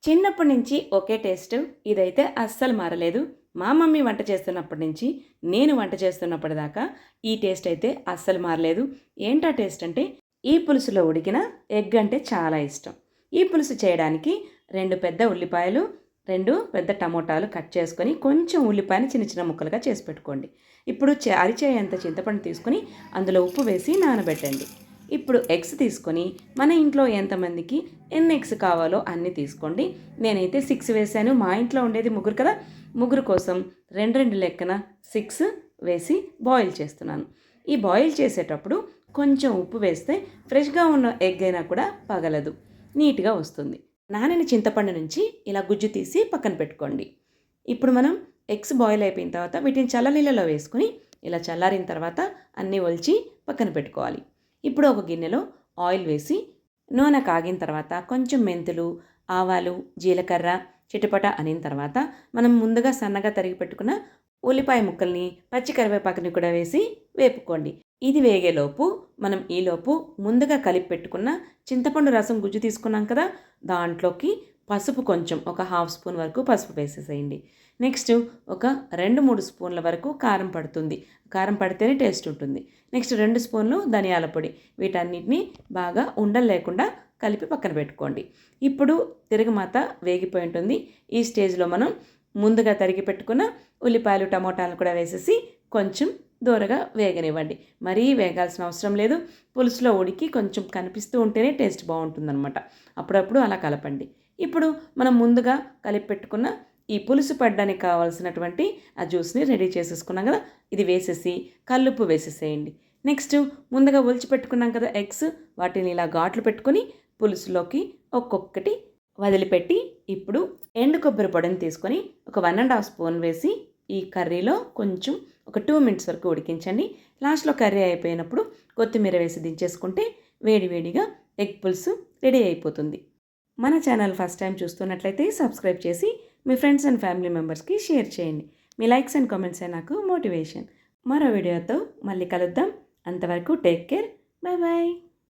చిన్నప్పటి నుంచి ఒకే టేస్ట్. ఇదైతే అస్సలు మారలేదు. మా మమ్మీ వంట చేస్తున్నప్పటి నుంచి నేను వంట చేస్తున్నప్పటిదాకా ఈ టేస్ట్ అయితే అస్సలు మారలేదు. ఏంటా టేస్ట్ అంటే ఈ పులుసులో ఉడికిన ఎగ్ అంటే చాలా ఇష్టం. ఈ పులుసు చేయడానికి 2 పెద్ద ఉల్లిపాయలు, 2 పెద్ద టమోటాలు కట్ చేసుకొని కొంచెం ఉల్లిపాయని చిన్న చిన్న ముక్కలుగా చేసి పెట్టుకోండి. ఇప్పుడు అరిచేయంత చింతపండు తీసుకొని అందులో ఉప్పు వేసి నానబెట్టండి. ఇప్పుడు ఎగ్స్ తీసుకొని మన ఇంట్లో ఎంతమందికి ఎన్ని ఎగ్స్ కావాలో అన్నీ తీసుకోండి. నేనైతే 6 వేసాను. మా ఇంట్లో ఉండేది ముగ్గురు కదా, ముగ్గురు కోసం 2 లెక్కన 6 వేసి బాయిల్ చేస్తున్నాను. ఈ బాయిల్ చేసేటప్పుడు కొంచెం ఉప్పు వేస్తే ఫ్రెష్గా ఉన్న ఎగ్ అయినా కూడా పగలదు, నీట్గా వస్తుంది. నానిన చింతపండు నుంచి ఇలా గుజ్జు తీసి పక్కన పెట్టుకోండి. ఇప్పుడు మనం ఎగ్స్ బాయిల్ అయిపోయిన తర్వాత వీటిని చల్లనీళ్ళలో వేసుకుని ఇలా చల్లారిన తర్వాత అన్నీ ఒలిచి పక్కన పెట్టుకోవాలి. ఇప్పుడు ఒక గిన్నెలో ఆయిల్ వేసి నూనె కాగిన తర్వాత కొంచెం మెంతులు, ఆవాలు, జీలకర్ర చిటపట అనిన తర్వాత మనం ముందుగా సన్నగా తరిగి పెట్టుకున్న ఉల్లిపాయ ముక్కల్ని, పచ్చి కరివేపాకుని కూడా వేసి వేపుకోండి. ఇది వేగేలోపు మనం ఈలోపు ముందుగా కలిపి పెట్టుకున్న చింతపండు రసం గుజ్జు తీసుకున్నాం కదా, దాంట్లోకి పసుపు కొంచెం ఒక 1/2 స్పూన్ వరకు పసుపు వేసేసేయండి. నెక్స్ట్ ఒక 2-3 స్పూన్ల వరకు కారం పడుతుంది. కారం పడితేనే టేస్ట్ ఉంటుంది. నెక్స్ట్ 2 స్పూన్లు ధనియాల పొడి. వీటన్నిటిని బాగా ఉండలు లేకుండా కలిపి పక్కన పెట్టుకోండి. ఇప్పుడు తిరగమాత వేగిపోయి ఉంటుంది. ఈ స్టేజ్లో మనం ముందుగా తరిగి పెట్టుకున్న ఉల్లిపాయలు, టమోటాలు కూడా వేసేసి కొంచెం దూరగా వేగనివ్వండి. మరీ వేగాల్సిన అవసరం లేదు. పులుసులో ఉడికి కొంచెం కనిపిస్తూ ఉంటేనే టేస్ట్ బాగుంటుందన్నమాట. అప్పుడప్పుడు అలా కలపండి. ఇప్పుడు మనం ముందుగా కలిపి పెట్టుకున్న ఈ పులుసు పడ్డానికి కావాల్సినటువంటి ఆ జ్యూస్ని రెడీ చేసేసుకున్నాం కదా, ఇది వేసేసి కల్లుప్పు వేసేసేయండి. నెక్స్ట్ ముందుగా ఒలిచి పెట్టుకున్నాం కదా ఎగ్స్, వాటిని ఇలా ఘాట్లు పెట్టుకొని పులుసులోకి ఒక్కొక్కటి వదిలిపెట్టి ఇప్పుడు ఎండు కొబ్బరి పొడిని తీసుకొని ఒక 1.5 స్పూన్ వేసి ఈ కర్రీలో కొంచెం ఒక 2 మినిట్స్ వరకు ఉడికించండి. లాస్ట్లో కర్రీ అయిపోయినప్పుడు కొత్తిమీర వేసి దించేసుకుంటే వేడివేడిగా ఎగ్ పులుసు రెడీ అయిపోతుంది. మన ఛానల్ ఫస్ట్ టైం చూస్తున్నట్లయితే సబ్స్క్రైబ్ చేసి మీ ఫ్రెండ్స్ అండ్ ఫ్యామిలీ మెంబర్స్కి షేర్ చేయండి. మీ లైక్స్ అండ్ కామెంట్సే నాకు మోటివేషన్. మరో వీడియోతో మళ్ళీ కలుద్దాం. అంతవరకు టేక్ కేర్. Bye bye.